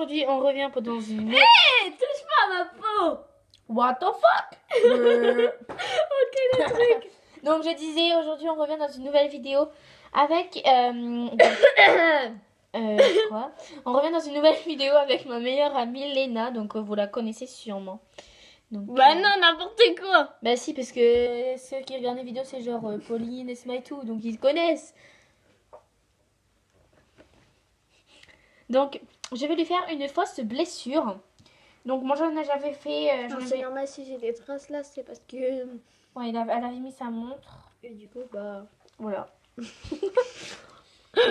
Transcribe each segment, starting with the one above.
aujourd'hui, on revient dans une... Hé, touche pas à ma peau. What the fuck? Ok, le truc. Donc, je disais, aujourd'hui, on revient dans une nouvelle vidéo avec... quoi? On revient dans une nouvelle vidéo avec ma meilleure amie Léna. Donc, vous la connaissez sûrement. Donc, Bah non, n'importe quoi. bah si, parce que ceux qui regardent les vidéos, c'est genre Pauline, Esma et tout. Donc, ils connaissent. Donc, je vais lui faire une fausse blessure. Donc, moi, j'avais fait... Non, c'est normal si j'ai des traces là, c'est parce que... Ouais, elle avait mis sa montre. Et du coup, bah... Voilà.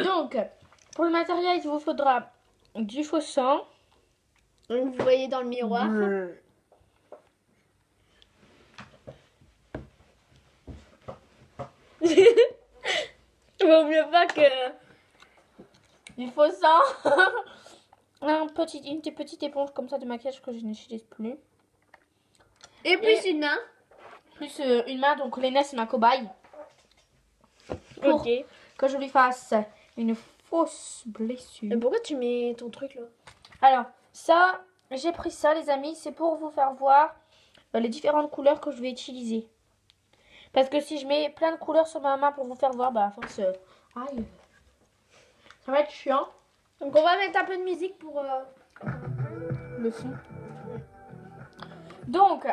Donc, pour le matériel, il vous faudra du faux sang. Donc, vous voyez dans le miroir. Vaut mieux pas que... Du faux sang. Une petite éponge comme ça de maquillage que je n'utilise plus. Et plus une main. Plus une main, donc Léna, c'est ma cobaye. Pour Ok. que je lui fasse une fausse blessure. Mais pourquoi tu mets ton truc là? Alors, ça, j'ai pris ça, les amis. C'est pour vous faire voir les différentes couleurs que je vais utiliser. Parce que si je mets plein de couleurs sur ma main pour vous faire voir, bah à force... aïe. Ça va être chiant. Donc on va mettre un peu de musique pour... Le fond. Donc,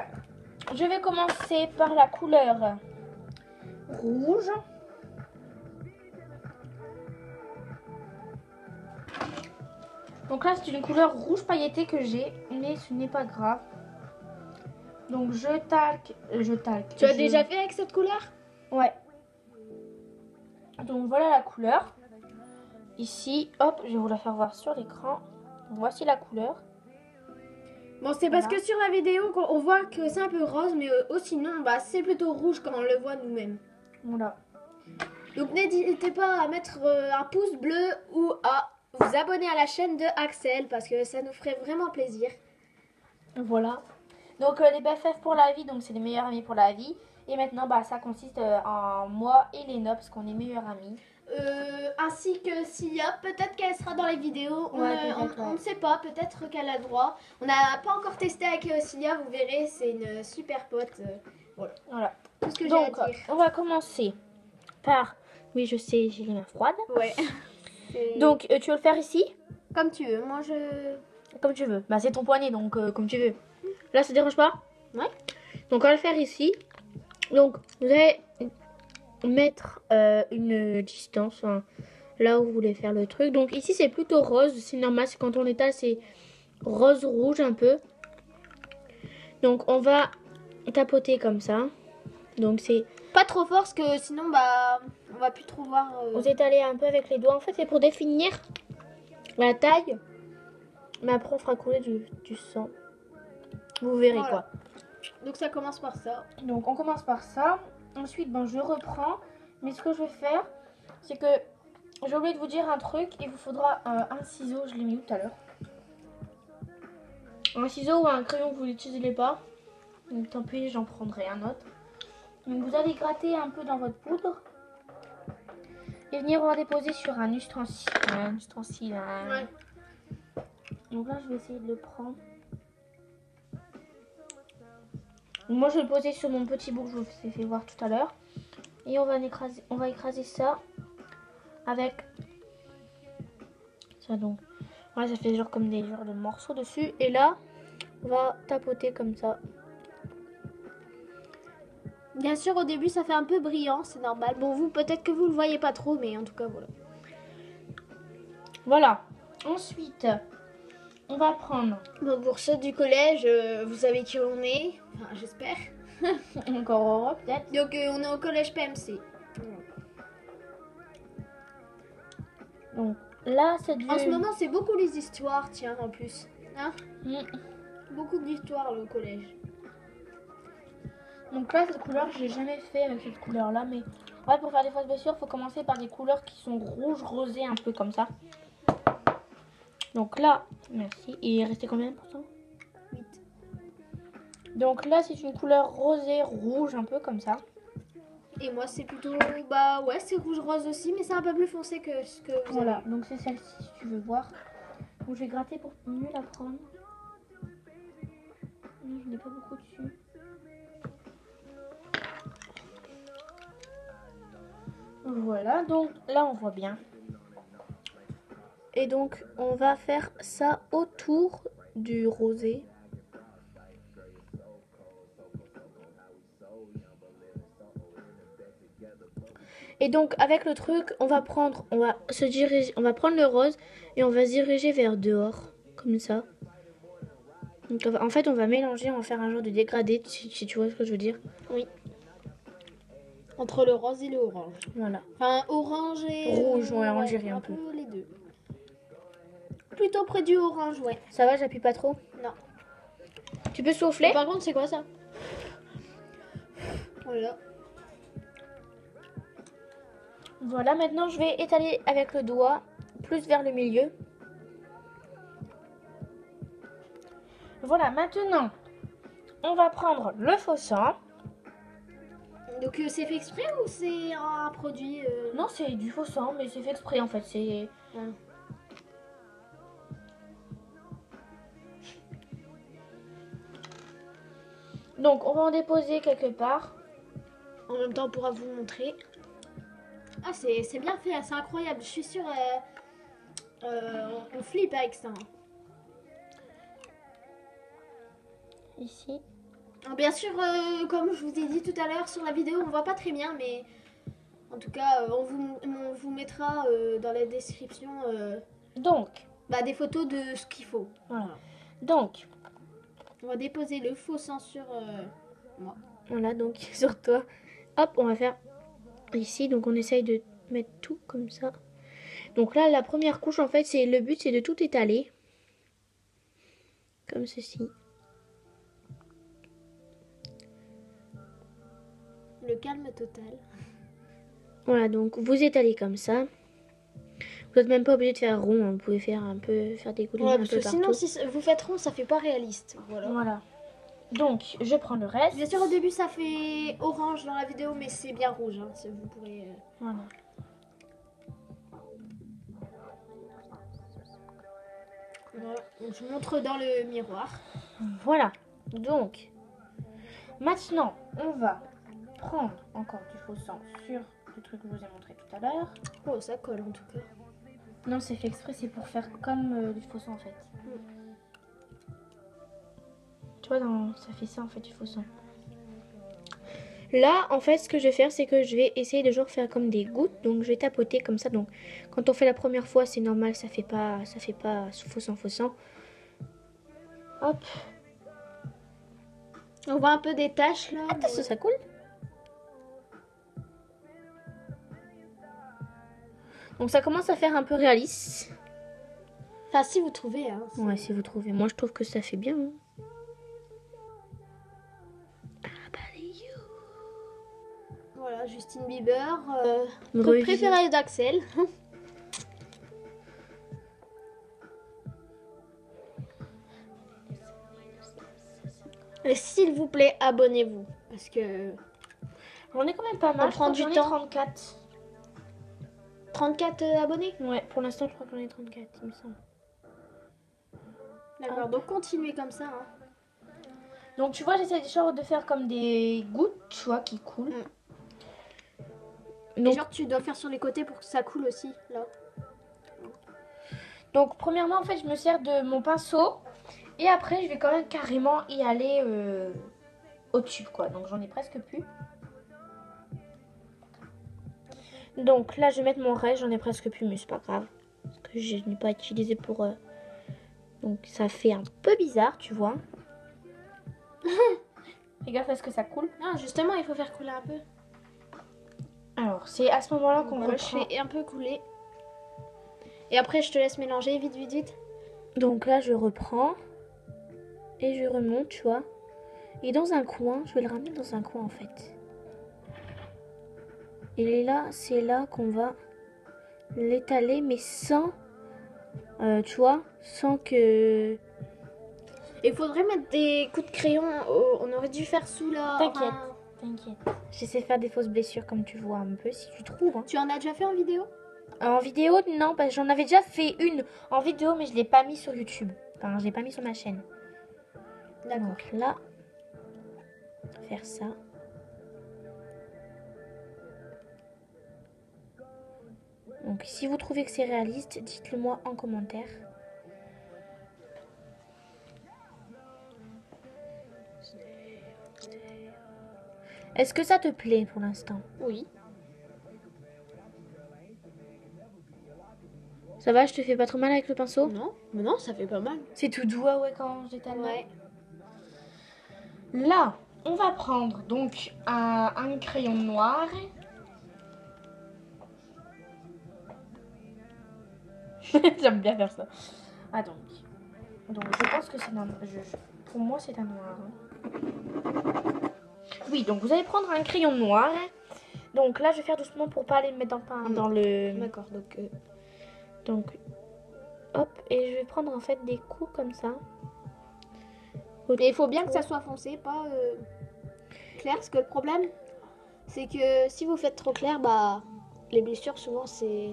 je vais commencer par la couleur rouge. Donc là, c'est une couleur rouge pailletée que j'ai, mais ce n'est pas grave. Donc je talque. Tu as déjà fait avec cette couleur? Ouais. Donc voilà la couleur. Ici, hop, je vais vous la faire voir sur l'écran. Voici la couleur. Bon, c'est parce que sur la vidéo, on voit que c'est un peu rose, mais sinon, bah, c'est plutôt rouge quand on le voit nous-mêmes. Voilà. Donc n'hésitez pas à mettre un pouce bleu ou à vous abonner à la chaîne de Axel parce que ça nous ferait vraiment plaisir. Voilà. Donc les BFF pour la vie, donc c'est les meilleurs amis pour la vie. Et maintenant, bah, ça consiste en moi et Léna, parce qu'on est meilleurs amis. Ainsi que Sia, peut-être qu'elle sera dans les vidéos, on ne sait pas, peut-être qu'elle a le droit. On n'a pas encore testé avec Sia, vous verrez, c'est une super pote. Voilà. Tout ce que j'ai à Donc, dire. on va commencer par... Oui, je sais, j'ai les mains froides. Ouais. Donc, tu veux le faire ici? Comme tu veux, moi je... Comme tu veux. Bah, c'est ton poignet, donc comme tu veux. Là, ça te dérange pas? Ouais. Donc, on va le faire ici. Donc, vous allez mettre une distance, hein, là où vous voulez faire le truc. Donc, ici, c'est plutôt rose. C'est normal, c'est quand on étale, c'est rose-rouge un peu. Donc, on va tapoter comme ça. Donc, c'est... Pas trop fort parce que sinon, bah, on va plus trop voir... Vous étalez un peu avec les doigts. En fait, c'est pour définir la taille. Mais après, on fera couler du sang. Vous verrez Voilà. quoi. Donc, ça commence par ça. Donc, on commence par ça. Ensuite, ben, je reprends. Mais ce que je vais faire, c'est que j'ai oublié de vous dire un truc. Il vous faudra un ciseau. Je l'ai mis tout à l'heure. Un ciseau ou un crayon que vous n'utilisez pas. Donc, tant pis, j'en prendrai un autre. Donc, vous allez gratter un peu dans votre poudre. Et venir redéposer sur un ustensile. Ouais. Donc là, je vais essayer de le prendre. Donc moi, je vais le poser sur mon petit bout que je vous ai fait voir tout à l'heure. Et on va écraser ça avec ça. Donc, voilà, ça fait genre comme des genres de morceaux dessus. Et là, on va tapoter comme ça. Bien sûr, au début, ça fait un peu brillant, c'est normal. Bon, vous, peut-être que vous le voyez pas trop, mais en tout cas, voilà. Voilà. Ensuite, on va prendre... Bon, pour ceux du collège, vous savez qui on est. Enfin, j'espère. Encore heureux, peut-être. Donc, on est au collège PMC. Donc, là, c'est du... En ce moment, c'est beaucoup les histoires, tiens, en plus. Hein? Beaucoup d'histoires, au collège. Donc là, cette couleur, je l'ai jamais fait avec cette couleur-là. Mais ouais, pour faire des fausses blessures, il faut commencer par des couleurs qui sont rouges, rosées, un peu comme ça. Donc là, merci. Il est resté combien pour ça? 8. Donc là, c'est une couleur rosée, rouge, un peu comme ça. Et moi, c'est plutôt... Bah ouais, c'est rouge-rose aussi, mais c'est un peu plus foncé que ce que vous Voilà, avez. donc c'est celle-ci, si tu veux voir. Donc je vais gratter pour mieux la prendre. Je n'ai pas beaucoup dessus. Voilà, donc là on voit bien. Et donc on va faire ça autour du rosé. Et donc avec le truc, on va prendre le rose et on va se diriger vers dehors, comme ça. Donc en fait on va mélanger, on va faire un genre de dégradé, si tu vois ce que je veux dire. Oui. Entre le rose et le orange. Voilà. Enfin orange et rouge, ouais, on dirait un peu les deux. Plutôt près du orange, ouais. Ça va, j'appuie pas trop? Non. Tu peux souffler? Par contre, c'est quoi ça? Voilà. Voilà, maintenant je vais étaler avec le doigt, plus vers le milieu. Voilà, maintenant, on va prendre le faux sang. Donc c'est fait exprès ou c'est un produit Non, c'est du faux sang, mais c'est fait exprès en fait. C'est... Donc, on va en déposer quelque part. En même temps, on pourra vous montrer. Ah, c'est bien fait, c'est incroyable. Je suis sûre, on flippe avec ça. Ici. Alors, bien sûr, comme je vous ai dit tout à l'heure sur la vidéo, on voit pas très bien, mais en tout cas, on vous mettra dans la description Donc, des photos de ce qu'il faut. Voilà. Donc, on va déposer le faux sang sur moi. Voilà, donc sur toi. Hop, on va faire ici. Donc, on essaye de mettre tout comme ça. Donc là, la première couche, en fait, le but, c'est de tout étaler. Comme ceci. Le calme total. Voilà, donc vous étalez comme ça. Vous n'êtes même pas obligé de faire rond, hein. Vous pouvez faire des couleurs un peu partout. Sinon, si vous faites rond, ça fait pas réaliste. Voilà. Donc, je prends le reste. Bien sûr, au début, ça fait orange dans la vidéo, mais c'est bien rouge. Hein. Vous pourrez... Voilà. Voilà. Donc, je vous montre dans le miroir. Voilà. Donc, maintenant, on va prendre encore du faux sang sur le truc que je vous ai montré tout à l'heure. Oh, ça colle en tout cas. Non, c'est fait exprès, c'est pour faire comme du faux sang en fait. Tu vois, ça fait ça en fait du faux sang. Là, en fait, ce que je vais faire, c'est que je vais essayer de genre faire comme des gouttes. Donc, je vais tapoter comme ça. Donc, quand on fait la première fois, c'est normal, ça fait pas faux sang. Hop. On voit un peu des taches là. Ah, ça coule. Donc, ça commence à faire un peu réaliste. Enfin, si vous trouvez. Hein, ouais, si vous trouvez. Moi, je trouve que ça fait bien. Hein. Voilà, Justin Bieber, préféré d'Axel. Et s'il vous plaît, abonnez-vous. Parce que... J'en ai quand même pas mal. On prend du temps. 34. 34 abonnés? Ouais, pour l'instant, je crois que j'en ai 34, il me semble. D'accord, donc continuez comme ça. Hein. Donc, tu vois, j'essaie genre de faire comme des gouttes, tu vois, qui coulent. Donc, genre, tu dois faire sur les côtés pour que ça coule aussi, là. Donc, premièrement, en fait, je me sers de mon pinceau. Et après, je vais quand même carrément y aller au tube, quoi. Donc, j'en ai presque plus. Donc, là, je vais mettre mon reste. J'en ai presque plus, mais c'est pas grave. Parce que je n'ai pas utilisé pour... Donc, ça fait un peu bizarre, tu vois. Fais gaffe à ce que ça coule. Non, justement, il faut faire couler un peu. Alors, c'est à ce moment-là qu'on va... Je fais un peu couler. Et après, je te laisse mélanger, vite, vite, vite. Donc là, je reprends. Et je remonte, tu vois. Et dans un coin, je vais le ramener dans un coin, en fait. Et là, c'est là qu'on va l'étaler, mais sans... tu vois, sans que... Il faudrait mettre des coups de crayon. On aurait dû faire sous la... T'inquiète, t'inquiète. J'essaie de faire des fausses blessures, comme tu vois un peu, si tu trouves. Hein. Tu en as déjà fait en vidéo? En vidéo, non, parce que j'en avais déjà fait une en vidéo, mais je l'ai pas mis sur YouTube. Enfin, je l'ai pas mis sur ma chaîne. D'accord. Donc là, faire ça. Donc si vous trouvez que c'est réaliste, dites-le moi en commentaire. Est-ce que ça te plaît pour l'instant? Oui. Ça va, je te fais pas trop mal avec le pinceau? Non, mais non, ça fait pas mal. C'est tout doux, ouais, quand j'étale. Ouais. Là, on va prendre donc un crayon noir. J'aime bien faire ça. Ah donc je pense que c'est un... pour moi, c'est un noir. Oui, donc vous allez prendre un crayon noir. Donc là, je vais faire doucement pour pas aller me mettre dans le... D'accord, Donc, hop, et je vais prendre en fait des coups comme ça. Et il faut bien que ça soit foncé, pas clair, parce que le problème, c'est que si vous faites trop clair, bah, les blessures, souvent, c'est...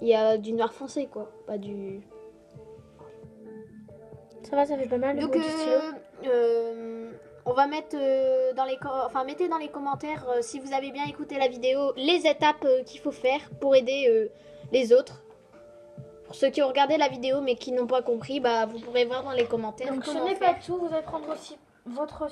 Il y a du noir foncé, quoi, pas du... Ça va, ça fait pas mal le Donc, bout du stylo. on va mettre mettez dans les commentaires si vous avez bien écouté la vidéo, les étapes qu'il faut faire pour aider les autres. Pour ceux qui ont regardé la vidéo mais qui n'ont pas compris, bah vous pourrez voir dans les commentaires. Donc ce comment n'est faire. pas tout, vous allez prendre aussi votre